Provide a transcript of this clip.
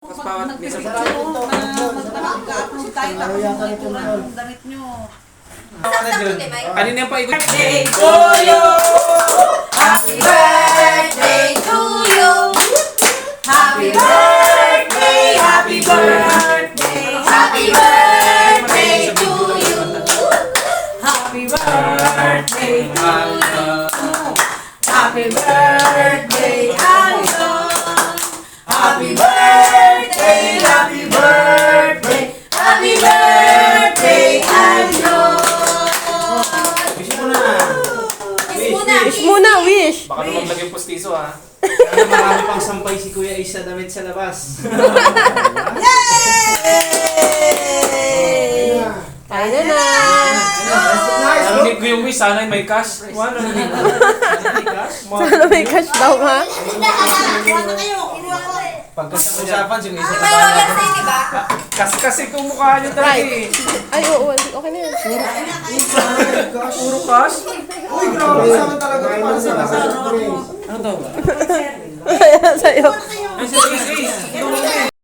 Mas bawat minsan sa mag-upload tayo tapos ituran yung damit nyo. kanina pa ikot. Birthday to you! Happy birthday to you! Happy birthday! Happy birthday! Happy birthday to you! Happy birthday to you! Happy birthday, Alon! Happy birthday! Happy birthday! Happy birthday, Alon! Wish muna, wish! Baka naman laging postiso ha. Sana marami pang sampay si Kuya Ace sa damit sa labas. Yay! Tayo na! Narinig ko yung wish, sana may cash. Narinig ko. Sana may cash daw, ha? Pagkasa-usapan, yung isa May order na di ba? Kasi kung mukha niyo talaga eh. Ay, oo, okay na yan. Puro cash. Uy, grabe naman talaga. Ano to? Ayan, sa'yo. Ay, sige.